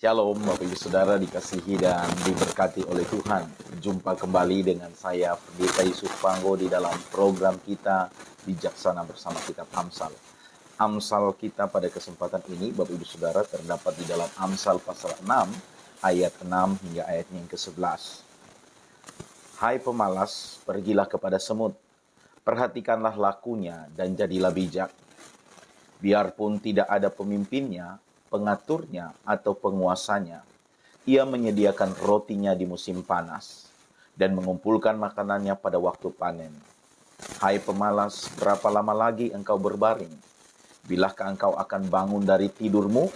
Shalom Bapak Ibu Saudara, dikasihi dan diberkati oleh Tuhan. Jumpa kembali dengan saya Pendeta Yusuf Panggo di dalam program kita Bijaksana Bersama Kitab Amsal. Amsal kita pada kesempatan ini Bapak Ibu Saudara terdapat di dalam Amsal pasal 6 ayat 6 hingga ayatnya yang ke-11. Hai pemalas, pergilah kepada semut, perhatikanlah lakunya dan jadilah bijak. Biarpun tidak ada pemimpinnya, pengaturnya, atau penguasanya, ia menyediakan rotinya di musim panas dan mengumpulkan makanannya pada waktu panen. Hai pemalas, berapa lama lagi engkau berbaring? Bilakah engkau akan bangun dari tidurmu?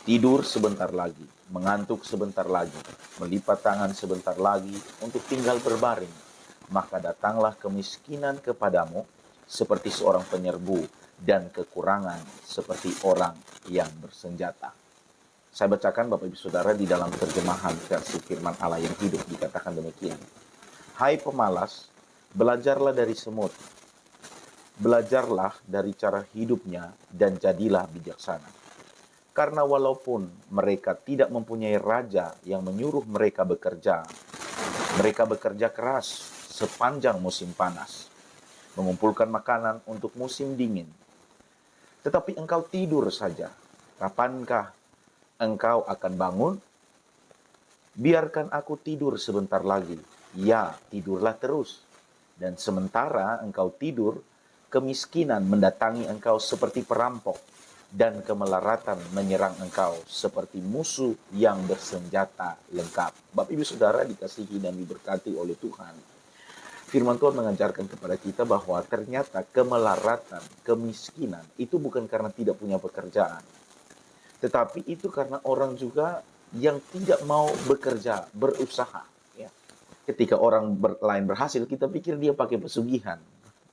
Tidur sebentar lagi, mengantuk sebentar lagi, melipat tangan sebentar lagi untuk tinggal berbaring. Maka datanglah kemiskinan kepadamu seperti seorang penyerbu, dan kekurangan seperti orang yang bersenjata. Saya bacakan Bapak Ibu Saudara di dalam terjemahan versi firman Allah yang hidup, dikatakan demikian. Hai pemalas, belajarlah dari semut. Belajarlah dari cara hidupnya dan jadilah bijaksana. Karena walaupun mereka tidak mempunyai raja yang menyuruh mereka bekerja keras sepanjang musim panas, mengumpulkan makanan untuk musim dingin. Tetapi engkau tidur saja. Kapankah engkau akan bangun? Biarkan aku tidur sebentar lagi. Ya, tidurlah terus. Dan sementara engkau tidur, kemiskinan mendatangi engkau seperti perampok, dan kemelaratan menyerang engkau seperti musuh yang bersenjata lengkap. Bapak Ibu Saudara dikasihi dan diberkati oleh Tuhan. Firman Tuhan mengajarkan kepada kita bahwa ternyata kemelaratan, kemiskinan itu bukan karena tidak punya pekerjaan. Tetapi itu karena orang juga yang tidak mau bekerja, berusaha. Ya. Ketika orang lain berhasil, kita pikir dia pakai pesugihan.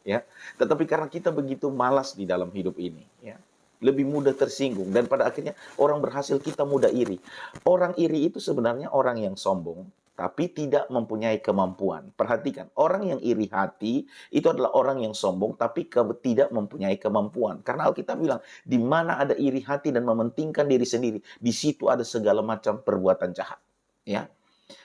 Ya. Tetapi karena kita begitu malas di dalam hidup ini, ya, lebih mudah tersinggung. Dan pada akhirnya orang berhasil, kita mudah iri. Orang iri itu sebenarnya orang yang sombong, tapi tidak mempunyai kemampuan. Perhatikan, orang yang iri hati itu adalah orang yang sombong, tapi tidak mempunyai kemampuan. Karena Alkitab bilang, di mana ada iri hati dan mementingkan diri sendiri, di situ ada segala macam perbuatan jahat. Ya,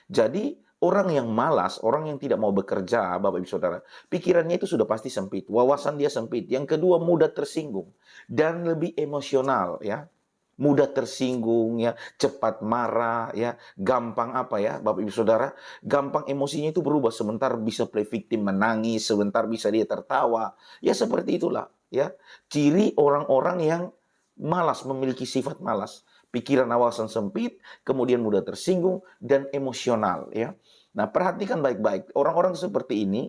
jadi orang yang malas, orang yang tidak mau bekerja, Bapak Ibu Saudara, pikirannya itu sudah pasti sempit, wawasan dia sempit. Yang kedua, mudah tersinggung dan lebih emosional, ya. Mudah tersinggung, ya, cepat marah, ya, gampang apa ya, Bapak Ibu Saudara, gampang emosinya itu berubah, sebentar bisa play victim menangis, sebentar bisa dia tertawa. Ya seperti itulah, ya. Ciri orang-orang yang malas, memiliki sifat malas, pikiran wawasan sempit, kemudian mudah tersinggung dan emosional, ya. Nah, perhatikan baik-baik, orang-orang seperti ini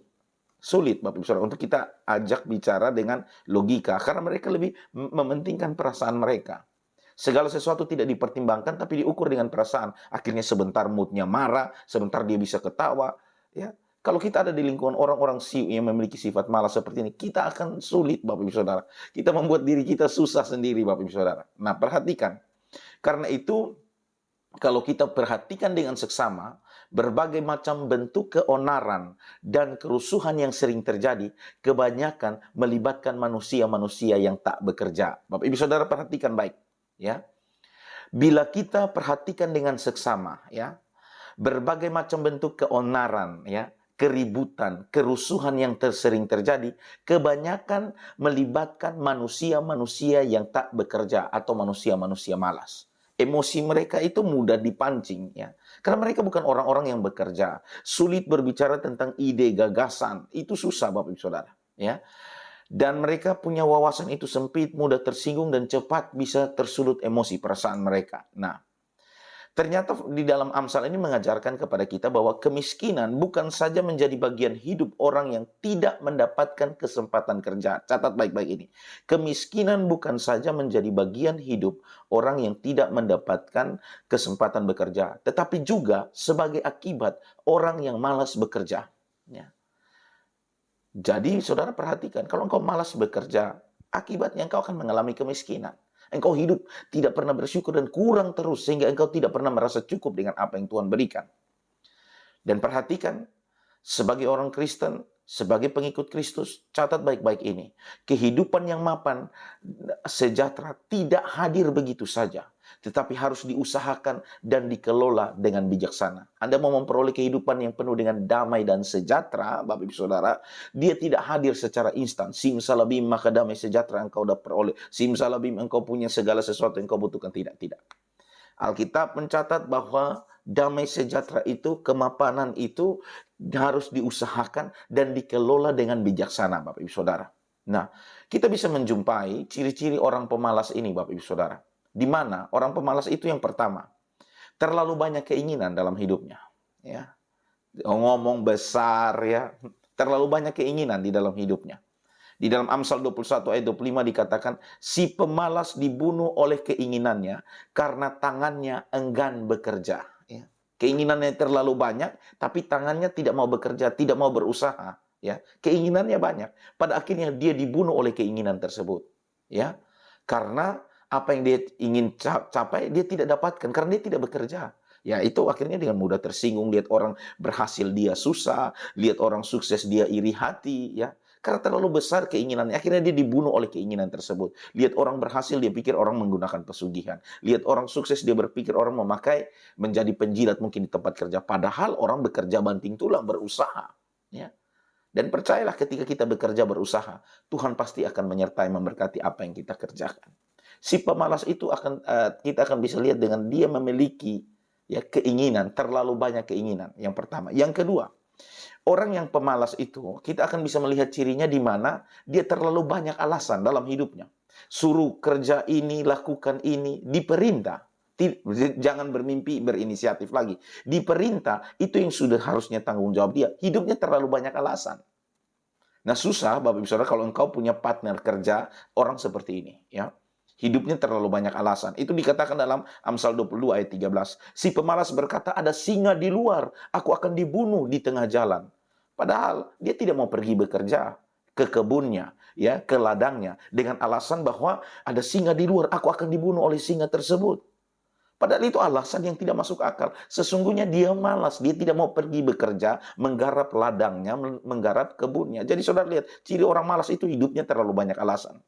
sulit Bapak Ibu Saudara untuk kita ajak bicara dengan logika, karena mereka lebih mementingkan perasaan mereka. Segala sesuatu tidak dipertimbangkan, tapi diukur dengan perasaan. Akhirnya sebentar moodnya marah, sebentar dia bisa ketawa. Ya, kalau kita ada di lingkungan orang-orang yang memiliki sifat malas seperti ini, kita akan sulit, Bapak Ibu Saudara. Kita membuat diri kita susah sendiri, Bapak Ibu Saudara. Nah, perhatikan. Karena itu, kalau kita perhatikan dengan seksama, berbagai macam bentuk keonaran dan kerusuhan yang sering terjadi, kebanyakan melibatkan manusia-manusia yang tak bekerja. Bapak Ibu Saudara perhatikan baik. Ya, bila kita perhatikan dengan seksama, ya, berbagai macam bentuk keonaran, ya, keributan, kerusuhan yang sering terjadi, kebanyakan melibatkan manusia-manusia yang tak bekerja atau manusia-manusia malas. Emosi mereka itu mudah dipancing, ya, karena mereka bukan orang-orang yang bekerja. Sulit berbicara tentang ide, gagasan, itu susah Bapak Ibu Saudara, ya. Dan mereka punya wawasan itu sempit, mudah tersinggung, dan cepat bisa tersulut emosi perasaan mereka. Nah, ternyata di dalam Amsal ini mengajarkan kepada kita bahwa kemiskinan bukan saja menjadi bagian hidup orang yang tidak mendapatkan kesempatan kerja. Catat baik-baik ini. Kemiskinan bukan saja menjadi bagian hidup orang yang tidak mendapatkan kesempatan bekerja, tetapi juga sebagai akibat orang yang malas bekerja. Ya. Jadi saudara perhatikan, kalau engkau malas bekerja, akibatnya engkau akan mengalami kemiskinan. Engkau hidup tidak pernah bersyukur dan kurang terus, sehingga engkau tidak pernah merasa cukup dengan apa yang Tuhan berikan. Dan perhatikan, sebagai orang Kristen, sebagai pengikut Kristus, catat baik-baik ini. Kehidupan yang mapan, sejahtera, tidak hadir begitu saja. tetapi harus diusahakan dan dikelola dengan bijaksana. Anda mau memperoleh kehidupan yang penuh dengan damai dan sejahtera, Bapak Ibu Saudara, dia tidak hadir secara instan. Simsalabim maka damai sejahtera engkau dapat peroleh. Simsalabim engkau punya segala sesuatu yang engkau butuhkan. Tidak, tidak. Alkitab mencatat bahwa damai sejahtera itu, kemapanan itu harus diusahakan dan dikelola dengan bijaksana, Bapak Ibu Saudara. Nah, kita bisa menjumpai ciri-ciri orang pemalas ini, Bapak Ibu Saudara. Di mana orang pemalas itu yang pertama, terlalu banyak keinginan dalam hidupnya. Ya, ngomong besar ya, terlalu banyak keinginan di dalam hidupnya. Di dalam Amsal 21 ayat 25 dikatakan, si pemalas dibunuh oleh keinginannya karena tangannya enggan bekerja. Ya. Keinginannya terlalu banyak, tapi tangannya tidak mau bekerja, tidak mau berusaha. Ya. Keinginannya banyak. Pada akhirnya dia dibunuh oleh keinginan tersebut. Ya. Karena apa yang dia ingin capai, dia tidak dapatkan. Karena dia tidak bekerja. Ya, itu akhirnya dengan mudah tersinggung. Lihat orang berhasil, dia susah. Lihat orang sukses, dia iri hati. Ya. Karena terlalu besar keinginannya. Akhirnya dia dibunuh oleh keinginan tersebut. Lihat orang berhasil, dia pikir orang menggunakan pesugihan. Lihat orang sukses, dia berpikir orang memakai menjadi penjilat mungkin di tempat kerja. Padahal orang bekerja banting tulang, berusaha. Ya. Dan percayalah ketika kita bekerja berusaha, Tuhan pasti akan menyertai memberkati apa yang kita kerjakan. Si pemalas itu kita akan bisa lihat dengan dia memiliki ya keinginan, terlalu banyak keinginan. Yang pertama. Yang kedua, orang yang pemalas itu, kita akan bisa melihat cirinya di mana dia terlalu banyak alasan dalam hidupnya. Suruh kerja ini, lakukan ini, diperintah. Jangan bermimpi, berinisiatif lagi. Diperintah, itu yang sudah harusnya tanggung jawab dia. Hidupnya terlalu banyak alasan. Nah susah, Bapak Ibu Saudara, kalau engkau punya partner kerja, orang seperti ini. Ya. Hidupnya terlalu banyak alasan. Itu dikatakan dalam Amsal 22 ayat 13. Si pemalas berkata, ada singa di luar, aku akan dibunuh di tengah jalan. Padahal dia tidak mau pergi bekerja ke kebunnya, ya, ke ladangnya, dengan alasan bahwa ada singa di luar, aku akan dibunuh oleh singa tersebut. Padahal itu alasan yang tidak masuk akal. Sesungguhnya dia malas, dia tidak mau pergi bekerja, menggarap ladangnya, menggarap kebunnya. Jadi saudara lihat, ciri orang malas itu hidupnya terlalu banyak alasan.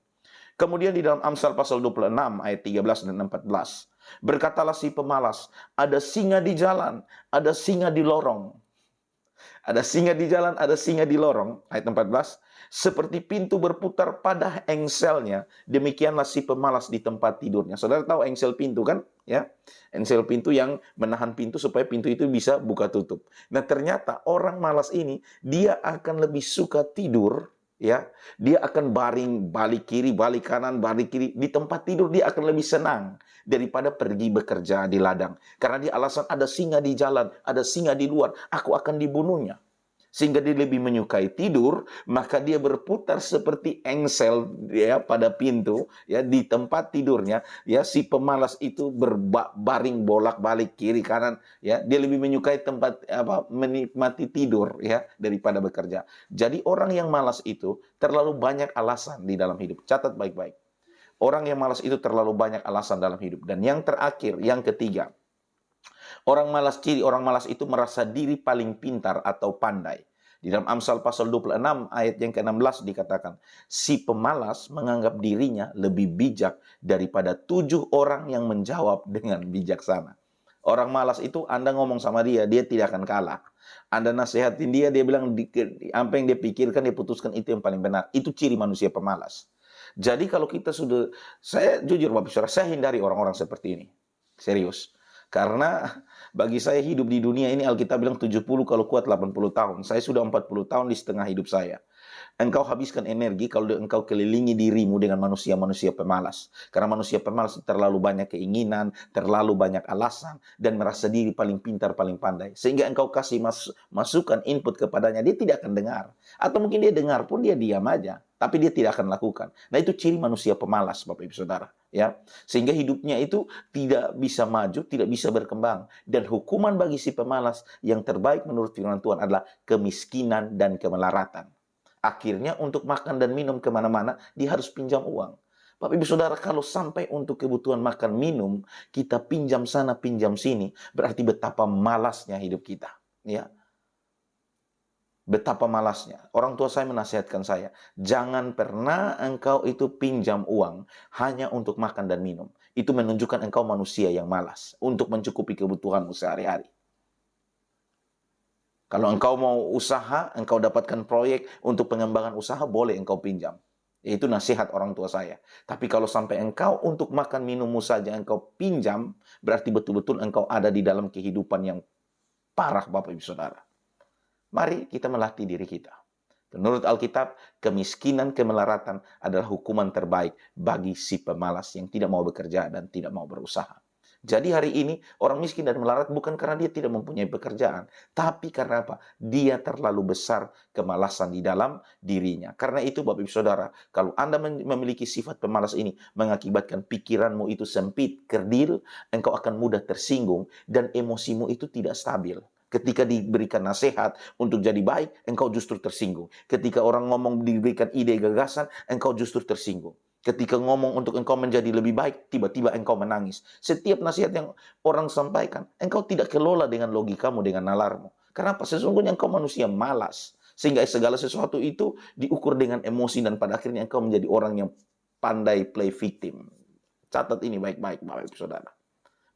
Kemudian di dalam Amsal pasal 26 ayat 13 dan 14. Berkatalah si pemalas, ada singa di jalan, ada singa di lorong. Ada singa di jalan, ada singa di lorong. Ayat 14. Seperti pintu berputar pada engselnya, demikianlah si pemalas di tempat tidurnya. Saudara tahu engsel pintu kan? Ya, engsel pintu yang menahan pintu supaya pintu itu bisa buka tutup. Nah ternyata orang malas ini, dia akan lebih suka tidur. Ya, dia akan baring balik kiri, balik kanan, balik kiri. Di tempat tidur dia akan lebih senang daripada pergi bekerja di ladang. Karena dia alasan ada singa di jalan, ada singa di luar, aku akan dibunuhnya. Sehingga dia lebih menyukai tidur, maka dia berputar seperti engsel ya pada pintu ya di tempat tidurnya. Ya si pemalas itu berbaring bolak-balik kiri kanan ya, dia lebih menyukai tempat menikmati tidur ya daripada bekerja. Jadi orang yang malas itu terlalu banyak alasan di dalam hidup. Catat baik-baik. Orang yang malas itu terlalu banyak alasan dalam hidup. Dan yang terakhir, yang ketiga, ciri orang malas itu merasa diri paling pintar atau pandai. Di dalam Amsal pasal 26 ayat yang ke-16 dikatakan, si pemalas menganggap dirinya lebih bijak daripada 7 orang yang menjawab dengan bijaksana. Orang malas itu Anda ngomong sama dia tidak akan kalah. Anda nasihatin dia bilang apa yang dia pikirkan, dia putuskan itu yang paling benar. Itu ciri manusia pemalas. Jadi kalau kita saya jujur Bapak Saudara, saya hindari orang-orang seperti ini. Serius. Karena bagi saya hidup di dunia ini Alkitab bilang 70 kalau kuat 80 tahun. Saya sudah 40 tahun di setengah hidup saya. Engkau habiskan energi kalau engkau kelilingi dirimu dengan manusia-manusia pemalas. Karena manusia pemalas terlalu banyak keinginan, terlalu banyak alasan, dan merasa diri paling pintar, paling pandai. Sehingga engkau kasih masukan, input kepadanya, dia tidak akan dengar. Atau mungkin dia dengar pun dia diam aja. Tapi dia tidak akan lakukan. Nah itu ciri manusia pemalas, Bapak Ibu Saudara. Ya, sehingga hidupnya itu tidak bisa maju, tidak bisa berkembang. Dan hukuman bagi si pemalas yang terbaik menurut firman Tuhan adalah kemiskinan dan kemelaratan. Akhirnya untuk makan dan minum kemana-mana, dia harus pinjam uang. Bapak Ibu Saudara, kalau sampai untuk kebutuhan makan minum, kita pinjam sana, pinjam sini, berarti betapa malasnya hidup kita. Ya. Betapa malasnya. Orang tua saya menasihatkan saya, jangan pernah engkau itu pinjam uang hanya untuk makan dan minum. itu menunjukkan engkau manusia yang malas untuk mencukupi kebutuhanmu sehari-hari. Kalau engkau mau usaha, engkau dapatkan proyek untuk pengembangan usaha, boleh engkau pinjam. Itu nasihat orang tua saya. Tapi kalau sampai engkau untuk makan minummu saja engkau pinjam, berarti betul-betul engkau ada di dalam kehidupan yang parah, Bapak Ibu Saudara. Mari kita melatih diri kita. Menurut Alkitab, kemiskinan, kemelaratan adalah hukuman terbaik bagi si pemalas yang tidak mau bekerja dan tidak mau berusaha. Jadi hari ini orang miskin dan melarat bukan karena dia tidak mempunyai pekerjaan, tapi karena apa? Dia terlalu besar kemalasan di dalam dirinya. Karena itu Bapak Ibu Saudara, kalau Anda memiliki sifat pemalas ini mengakibatkan pikiranmu itu sempit, kerdil, engkau akan mudah tersinggung dan emosimu itu tidak stabil. Ketika diberikan nasihat untuk jadi baik, engkau justru tersinggung. Ketika orang ngomong diberikan ide gagasan, engkau justru tersinggung. Ketika ngomong untuk engkau menjadi lebih baik, tiba-tiba engkau menangis. Setiap nasihat yang orang sampaikan, engkau tidak kelola dengan logikamu, dengan nalarmu. Kenapa? Sesungguhnya engkau manusia malas. Sehingga segala sesuatu itu diukur dengan emosi dan pada akhirnya engkau menjadi orang yang pandai play victim. Catat ini baik-baik, Bapak Ibu Saudara.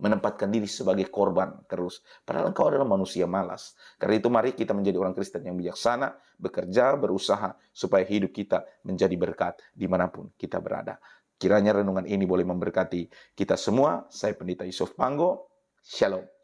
Menempatkan diri sebagai korban terus. Padahal engkau adalah manusia malas. Karena itu mari kita menjadi orang Kristen yang bijaksana, bekerja, berusaha, supaya hidup kita menjadi berkat dimanapun kita berada. Kiranya renungan ini boleh memberkati kita semua. Saya Pendeta Yusuf Panggo. Shalom.